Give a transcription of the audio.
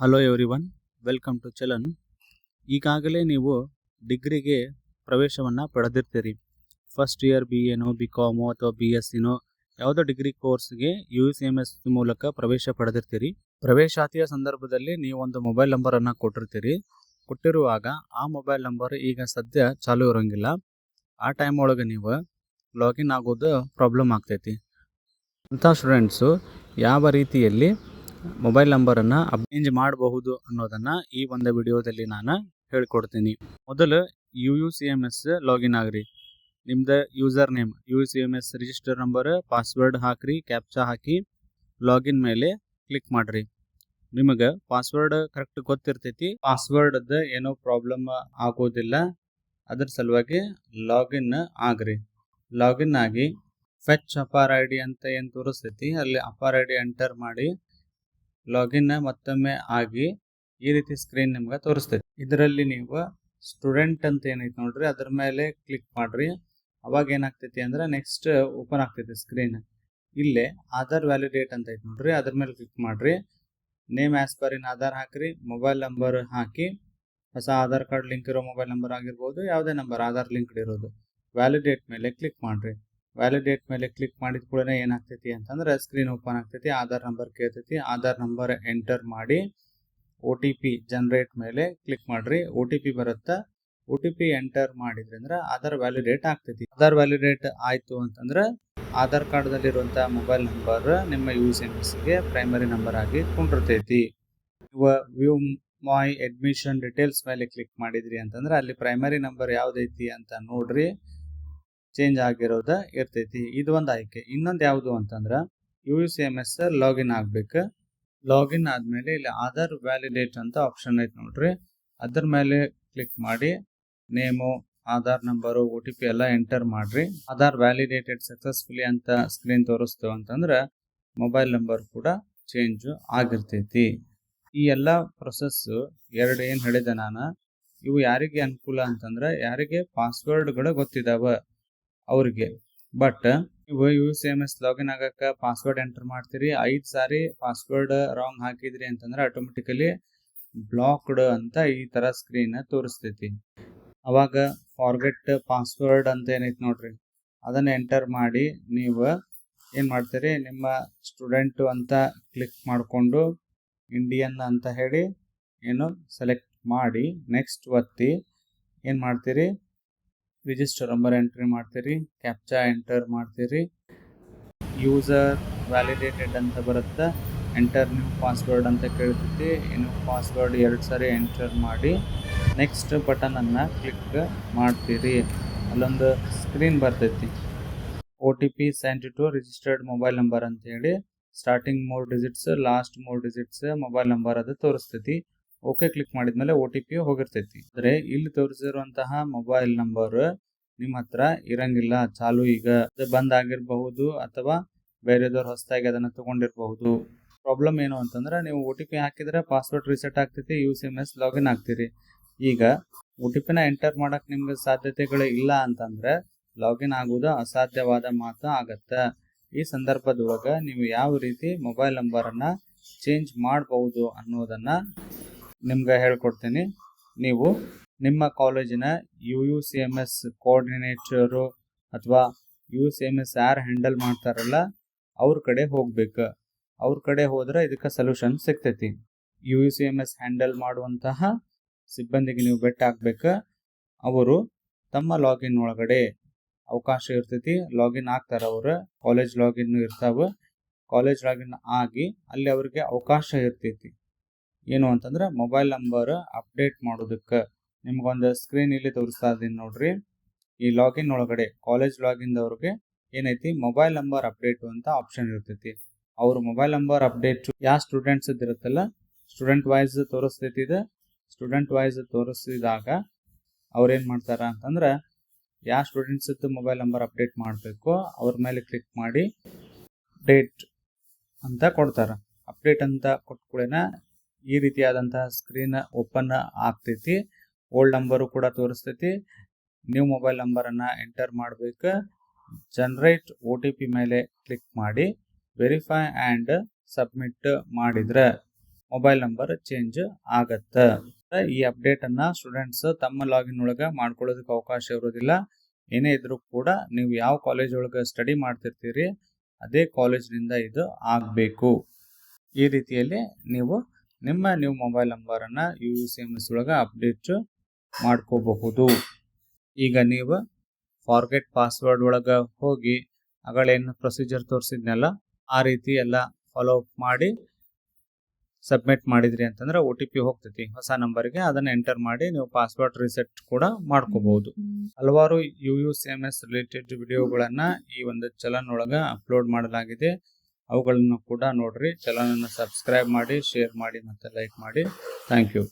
Hello everyone, welcome to ಚಲನ್. ಈಗಾಗಲೇ ನೀವು ಡಿಗ್ರಿಗೆ ಪ್ರವೇಶವನ್ನು ಪಡೆದಿರ್ತೀರಿ. ಫಸ್ಟ್ ಇಯರ್ ಬಿ ಎನೋ, ಬಿ ಕಾಮೋ ಅಥವಾ ಬಿ ಎಸ್ ಸಿನೋ ಯಾವುದೋ ಡಿಗ್ರಿ ಕೋರ್ಸ್ಗೆ UCMS ಮೂಲಕ ಪ್ರವೇಶ ಪಡೆದಿರ್ತೀರಿ. ಪ್ರವೇಶಾತಿಯ ಸಂದರ್ಭದಲ್ಲಿ ನೀವು ಒಂದು ಮೊಬೈಲ್ ನಂಬರನ್ನು ಕೊಟ್ಟಿರ್ತೀರಿ. ಕೊಟ್ಟಿರುವಾಗ ಆ ಮೊಬೈಲ್ ನಂಬರ್ ಈಗ ಸದ್ಯ ಚಾಲೂ ಇರೋಂಗಿಲ್ಲ. ಆ ಟೈಮ್ ಒಳಗೆ ನೀವು ಲಾಗಿನ್ ಆಗೋದು ಪ್ರಾಬ್ಲಮ್ ಆಗ್ತೈತಿ. ಅಂಥ ಸ್ಟೂಡೆಂಟ್ಸು ಯಾವ ರೀತಿಯಲ್ಲಿ ಮೊಬೈಲ್ ನಂಬರನ್ನು ಚೇಂಜ್ ಮಾಡಬಹುದು ಅನ್ನೋದನ್ನು ಈ ಒಂದು ವಿಡಿಯೋದಲ್ಲಿ ನಾನು ಹೇಳ್ಕೊಡ್ತೀನಿ. ಮೊದಲು UCMS ಲಾಗಿನ್ ಆಗ್ರಿ. ನಿಮ್ದು user name, UCMS register number, password ಹಾಕ್ರಿ, ಕ್ಯಾಪ್ಚಾ ಹಾಕಿ ಲಾಗಿನ್ ಮೇಲೆ ಕ್ಲಿಕ್ ಮಾಡ್ರಿ. ನಿಮಗೆ ಪಾಸ್ವರ್ಡ್ ಕರೆಕ್ಟ್ ಗೊತ್ತಿರ್ತೈತಿ. ಪಾಸ್ವರ್ಡ್ ಏನೋ ಪ್ರಾಬ್ಲಮ್ ಆಗೋದಿಲ್ಲ. ಅದ್ರ ಸಲುವಾಗಿ ಲಾಗಿನ್ ಆಗ್ರಿ. ಲಾಗಿನ್ ಆಗಿ ಫೆಚ್ ಅಪಾರ್ ID ಅಂತ ಏನು ತೋರಿಸ್ತೈತಿ ಅಲ್ಲಿ ಅಪಾರ್ ID ಎಂಟರ್ ಮಾಡಿ ಲಾಗಿನ್ ಮತ್ತೊಮ್ಮೆ ಆಗಿ ಈ ರೀತಿ ಸ್ಕ್ರೀನ್ ನಿಮ್ಗೆ ತೋರಿಸ್ತೈತಿ. ಇದರಲ್ಲಿ ನೀವು ಸ್ಟೂಡೆಂಟ್ ಅಂತ ಏನೈತಿ ನೋಡ್ರಿ ಅದ್ರ ಮೇಲೆ ಕ್ಲಿಕ್ ಮಾಡ್ರಿ. ಅವಾಗ ಏನಾಗ್ತೈತಿ ಅಂದ್ರೆ ನೆಕ್ಸ್ಟ್ ಓಪನ್ ಆಗ್ತೈತಿ ಸ್ಕ್ರೀನ್. ಇಲ್ಲೇ ಆಧಾರ್ ವ್ಯಾಲಿಡೇಟ್ ಅಂತ ಐತಿ ನೋಡ್ರಿ ಅದ್ರ ಮೇಲೆ ಕ್ಲಿಕ್ ಮಾಡ್ರಿ. Name as per in Aadhaar ಹಾಕ್ರಿ. ಮೊಬೈಲ್ ನಂಬರ್ ಹಾಕಿ, ಹೊಸ ಆಧಾರ್ ಕಾರ್ಡ್ ಲಿಂಕ್ ಇರೋ ಮೊಬೈಲ್ ನಂಬರ್ ಆಗಿರ್ಬೋದು, ಯಾವುದೇ ನಂಬರ್ ಆಧಾರ್ ಲಿಂಕ್ಡ್ ಇರೋದು. ವ್ಯಾಲಿಡೇಟ್ ಮೇಲೆ ಕ್ಲಿಕ್ ಮಾಡ್ರಿ. ವ್ಯಾಲಿಡೇಟ್ ಮೇಲೆ ಕ್ಲಿಕ್ ಮಾಡಿದ ಕೂಡಲೇ ಏನಾಗ್ತೈತಿ ಅಂತಂದ್ರೆ ಸ್ಕ್ರೀನ್ ಓಪನ್ ಆಗ್ತೈತಿ. ಆಧಾರ್ ನಂಬರ್ ಕೇಳ್ತೈತಿ. ಆಧಾರ್ ನಂಬರ್ ಎಂಟರ್ ಮಾಡಿ OTP ಜನರೇಟ್ ಮೇಲೆ ಕ್ಲಿಕ್ ಮಾಡ್ರಿ. OTP ಬರುತ್ತಾ. OTP ಎಂಟರ್ ಮಾಡಿದ್ರಿ ಅಂದ್ರೆ ಆಧಾರ್ ವ್ಯಾಲಿಡೇಟ್ ಆಗ್ತೈತಿ. ಆಧಾರ್ ವ್ಯಾಲಿಡೇಟ್ ಆಯ್ತು ಅಂತಂದ್ರೆ ಆಧಾರ್ ಕಾರ್ಡ್ದಲ್ಲಿರುವಂಥ ಮೊಬೈಲ್ ನಂಬರ್ ನಿಮ್ಮ UCMSಗೆ ಪ್ರೈಮರಿ ನಂಬರ್ ಆಗಿ ಕೊಂಡಿರ್ತೈತಿ. ವ್ಯೂ ಮೈ ಅಡ್ಮಿಷನ್ ಡೀಟೇಲ್ಸ್ ಮೇಲೆ ಕ್ಲಿಕ್ ಮಾಡಿದ್ರಿ ಅಂತಂದ್ರೆ ಅಲ್ಲಿ ಪ್ರೈಮರಿ ನಂಬರ್ ಯಾವ್ದೈತಿ ಅಂತ ನೋಡ್ರಿ, ಚೇಂಜ್ ಆಗಿರೋದ ಇರ್ತೈತಿ. ಇದು ಒಂದು ಆಯ್ಕೆ. ಇನ್ನೊಂದು ಯಾವುದು ಅಂತಂದ್ರೆ UCMS ಲಾಗಿನ್ ಆಗ್ಬೇಕು. ಲಾಗಿನ್ ಆದ್ಮೇಲೆ ಇಲ್ಲಿ ಆಧಾರ್ ವ್ಯಾಲಿಡೇಟ್ ಅಂತ ಆಪ್ಷನ್ ಐತಿ ನೋಡ್ರಿ, ಅದ್ರ ಮೇಲೆ ಕ್ಲಿಕ್ ಮಾಡಿ ನೇಮು, ಆಧಾರ್ ನಂಬರು, OTP ಎಲ್ಲ ಎಂಟರ್ ಮಾಡ್ರಿ. ಆಧಾರ್ ವ್ಯಾಲಿಡೇಟೆಡ್ ಸಕ್ಸಸ್ಫುಲಿ ಅಂತ ಸ್ಕ್ರೀನ್ ತೋರಿಸ್ತು ಅಂತಂದ್ರೆ ಮೊಬೈಲ್ ನಂಬರ್ ಕೂಡ ಚೇಂಜ್ ಆಗಿರ್ತೈತಿ. ಈ ಎಲ್ಲ ಪ್ರೊಸೆಸ್ ಎರಡು ಏನು ಹೇಳಿದೆ ನಾನು, ಇವು ಯಾರಿಗೆ ಅನುಕೂಲ ಅಂತಂದ್ರೆ ಯಾರಿಗೆ ಪಾಸ್ವರ್ಡ್ಗಳು ಗೊತ್ತಿದಾವ ಅವ್ರಿಗೆ. ಬಟ್ ನೀವು UCMS ಲಾಗಿನ್ ಆಗಕ್ಕೆ ಪಾಸ್ವರ್ಡ್ ಎಂಟರ್ ಮಾಡ್ತೀರಿ, 5 ಸಾರಿ ಪಾಸ್ವರ್ಡ್ ರಾಂಗ್ ಹಾಕಿದ್ರಿ ಅಂತಂದ್ರೆ ಆಟೋಮೆಟಿಕಲಿ ಬ್ಲಾಕ್ಡ್ ಅಂತ ಈ ತರ ಸ್ಕ್ರೀನ್ ತೋರಿಸ್ತೈತಿ. ಅವಾಗ ಫಾರ್ಗೆಟ್ ಪಾಸ್ವರ್ಡ್ ಅಂತ ಏನೈತಿ ನೋಡ್ರಿ ಅದನ್ನ ಎಂಟರ್ ಮಾಡಿ ನೀವು ಏನ್ ಮಾಡ್ತೀರಿ, ನಿಮ್ಮ ಸ್ಟೂಡೆಂಟ್ ಅಂತ ಕ್ಲಿಕ್ ಮಾಡಿಕೊಂಡು ಇಂಡಿಯನ್ ಅಂತ ಹೇಳಿ ಏನು ಸೆಲೆಕ್ಟ್ ಮಾಡಿ ನೆಕ್ಸ್ಟ್ ಒತ್ತಿ ಏನು ಮಾಡ್ತೀರಿ, ರಿಜಿಸ್ಟರ್ ನಂಬರ್ ಎಂಟ್ರಿ ಮಾಡ್ತೀರಿ, ಕ್ಯಾಪ್ಚಾ ಎಂಟರ್ ಮಾಡ್ತೀರಿ, ಯೂಸರ್ ವ್ಯಾಲಿಡೇಟೆಡ್ ಅಂತ ಬರುತ್ತೆ, ಎಂಟರ್ ನ್ಯೂ ಪಾಸ್ವರ್ಡ್ ಅಂತ ಕೇಳ್ತೈತಿ. ಇನ್ನು ಪಾಸ್ವರ್ಡ್ 2 ಸಾರಿ ಎಂಟರ್ ಮಾಡಿ ನೆಕ್ಸ್ಟ್ ಬಟನ್ ಅನ್ನ ಕ್ಲಿಕ್ ಮಾಡ್ತೀರಿ. ಅಲ್ಲೊಂದು ಸ್ಕ್ರೀನ್ ಬರ್ತೈತಿ, OTP send to registered mobile number ಅಂತ ಹೇಳಿ starting 3 digits, last 3 digits mobile number ಅದು ತೋರಿಸ್ತೈತಿ. ಓಕೆ ಕ್ಲಿಕ್ ಮಾಡಿದ್ಮೇಲೆ OTP ಹೋಗಿರ್ತೈತಿ. ಅಂದ್ರೆ ಇಲ್ಲಿ ತೋರಿಸಿರುವಂತಹ ಮೊಬೈಲ್ ನಂಬರ್ ನಿಮ್ಮ ಹತ್ರ ಇರಂಗಿಲ್ಲ. ಚಾಲು ಈಗ ಬಂದ್ ಆಗಿರಬಹುದು ಅಥವಾ ಬೇರೆದವ್ರು ಹೊಸದಾಗಿ ಅದನ್ನ ತಗೊಂಡಿರಬಹುದು. ಪ್ರಾಬ್ಲಮ್ ಏನು ಅಂತಂದ್ರೆ ನೀವು OTP ಹಾಕಿದ್ರೆ ಪಾಸ್ವರ್ಡ್ ರಿಸೆಟ್ ಆಗ್ತೈತಿ, UCMS ಲಾಗಿನ್ ಆಗ್ತೀರಿ. ಈಗ OTP ನ ಎಂಟರ್ ಮಾಡಕ್ ನಿಮ್ಗೆ ಸಾಧ್ಯತೆಗಳು ಇಲ್ಲ ಅಂತಂದ್ರೆ ಲಾಗಿನ್ ಆಗುವುದು ಅಸಾಧ್ಯವಾದ ಮಾತು ಆಗತ್ತೆ. ಈ ಸಂದರ್ಭದೊಳಗ ನೀವು ಯಾವ ರೀತಿ ಮೊಬೈಲ್ ನಂಬರನ್ನ ಚೇಂಜ್ ಮಾಡಬಹುದು ಅನ್ನೋದನ್ನ ನಿಮ್ಗೆ ಹೇಳ್ಕೊಡ್ತೀನಿ. ನೀವು ನಿಮ್ಮ ಕಾಲೇಜಿನ UCMS ಕೋಆರ್ಡಿನೇಟರು ಅಥವಾ UCMS ಯಾರು ಹ್ಯಾಂಡಲ್ ಮಾಡ್ತಾರಲ್ಲ ಅವ್ರ ಕಡೆ ಹೋಗ್ಬೇಕು. ಅವ್ರ ಕಡೆ ಹೋದ್ರೆ ಇದಕ್ಕೆ ಸೊಲ್ಯೂಷನ್ ಸಿಗ್ತೈತಿ. UCMS ಹ್ಯಾಂಡಲ್ ಮಾಡುವಂತಹ ಸಿಬ್ಬಂದಿಗೆ ನೀವು ಭೇಟಿ ಆಗ್ಬೇಕು. ಅವರು ತಮ್ಮ ಲಾಗಿನ್ ಒಳಗಡೆ ಅವಕಾಶ ಇರ್ತೈತಿ, ಲಾಗಿನ್ ಆಗ್ತಾರ. ಅವ್ರ ಕಾಲೇಜ್ ಲಾಗಿನ್ ಇರ್ತಾವ. ಕಾಲೇಜ್ ಲಾಗಿನ್ ಆಗಿ ಅಲ್ಲಿ ಅವ್ರಿಗೆ ಅವಕಾಶ ಇರ್ತೈತಿ ಏನು ಅಂತಂದ್ರೆ ಮೊಬೈಲ್ ನಂಬರ್ ಅಪ್ಡೇಟ್ ಮಾಡೋದಕ್ಕೆ. ನಿಮ್ಗೊಂದು ಸ್ಕ್ರೀನ್ ಇಲ್ಲಿ ತೋರಿಸ್ತಾ ಇದ್ದೀನಿ ನೋಡ್ರಿ. ಈ ಲಾಗಿನ್ ಒಳಗಡೆ ಕಾಲೇಜ್ ಲಾಗಿನ್ ಅವ್ರಿಗೆ ಏನೈತಿ ಮೊಬೈಲ್ ನಂಬರ್ ಅಪ್ಡೇಟ್ ಅಂತ ಆಪ್ಷನ್ ಇರ್ತೈತಿ. ಅವ್ರ ಮೊಬೈಲ್ ನಂಬರ್ ಅಪ್ಡೇಟ್ ಯಾವ ಸ್ಟೂಡೆಂಟ್ಸ್ ಇರುತ್ತಲ್ಲ ಸ್ಟೂಡೆಂಟ್ ವೈಸ್ ತೋರಿಸ್ತೈತಿ. ಇದು ಸ್ಟೂಡೆಂಟ್ ವೈಸ್ ತೋರಿಸಿದಾಗ ಅವ್ರೇನ್ ಮಾಡ್ತಾರ ಅಂತಂದ್ರೆ ಯಾವ ಸ್ಟೂಡೆಂಟ್ಸ್ ಮೊಬೈಲ್ ನಂಬರ್ ಅಪ್ಡೇಟ್ ಮಾಡಬೇಕು ಅವ್ರ ಮೇಲೆ ಕ್ಲಿಕ್ ಮಾಡಿ ಡೇಟ್ ಅಂತ ಕೊಡ್ತಾರ. ಅಪ್ಡೇಟ್ ಅಂತ ಕೊಟ್ಕೊಳ್ಳೇನ ಈ ರೀತಿಯಾದಂತಹ ಸ್ಕ್ರೀನ್ ಓಪನ್ ಆಗ್ತೈತಿ. ಓಲ್ಡ್ ನಂಬರು ಕೂಡ ತೋರಿಸ್ತೈತಿ. ನ್ಯೂ ಮೊಬೈಲ್ ನಂಬರನ್ನ ಎಂಟರ್ ಮಾಡಬೇಕು. ಜನರೇಟ್ OTP ಮೇಲೆ ಕ್ಲಿಕ್ ಮಾಡಿ ವೆರಿಫೈ ಆ್ಯಂಡ್ ಸಬ್ಮಿಟ್ ಮಾಡಿದ್ರೆ ಮೊಬೈಲ್ ನಂಬರ್ ಚೇಂಜ್ ಆಗತ್ತೆ. ಈ ಅಪ್ಡೇಟ್ ಅನ್ನ ಸ್ಟೂಡೆಂಟ್ಸ್ ತಮ್ಮ ಲಾಗಿನ್ ಒಳಗ ಮಾಡ್ಕೊಳ್ಳೋದಕ್ಕೆ ಅವಕಾಶ ಇರೋದಿಲ್ಲ. ಏನೇ ಇದ್ರೂ ಕೂಡ ನೀವು ಯಾವ ಕಾಲೇಜ್ ಒಳಗೆ ಸ್ಟಡಿ ಮಾಡ್ತಿರ್ತೀರಿ ಅದೇ ಕಾಲೇಜ್ನಿಂದ ಇದು ಆಗಬೇಕು. ಈ ರೀತಿಯಲ್ಲಿ ನೀವು ನಿಮ್ಮ ಮೊಬೈಲ್ ನಂಬರನ್ನು UUCMS ಒಳಗೆ ಅಪ್ಡೇಟ್ ಮಾಡ್ಕೋಬಹುದು. ಈಗ ನೀವು ಫಾರ್ಗೆಟ್ ಪಾಸ್ವರ್ಡ್ ಒಳಗೆ ಹೋಗಿ ಅಗಳೇನು ಪ್ರೊಸೀಜರ್ ತೋರಿಸಿದ್ನಲ್ಲ ಆ ರೀತಿ ಎಲ್ಲ ಫಾಲೋ ಅಪ್ ಮಾಡಿ ಸಬ್ಮಿಟ್ ಮಾಡಿದ್ರಿ ಅಂತಂದ್ರೆ OTP ಹೋಗ್ತೈತಿ ಹೊಸ ನಂಬರ್ಗೆ. ಅದನ್ನು ಎಂಟರ್ ಮಾಡಿ ನೀವು ಪಾಸ್ವರ್ಡ್ ರಿಸೆಟ್ ಕೂಡ ಮಾಡ್ಕೋಬಹುದು. ಹಲವಾರು UUCMS ರಿಲೇಟೆಡ್ ವಿಡಿಯೋಗಳನ್ನು ಈ ಒಂದು ಚಲನ್ ಒಳಗೆ ಅಪ್ಲೋಡ್ ಮಾಡಲಾಗಿದೆ. ಅವುಗಳನ್ನು ಕೂಡ ನೋಡ್ರಿ. ಚಾನಲನ್ನು ಸಬ್ಸ್ಕ್ರೈಬ್ ಮಾಡಿ, ಶೇರ್ ಮಾಡಿ ಮತ್ತು ಲೈಕ್ ಮಾಡಿ. Thank you.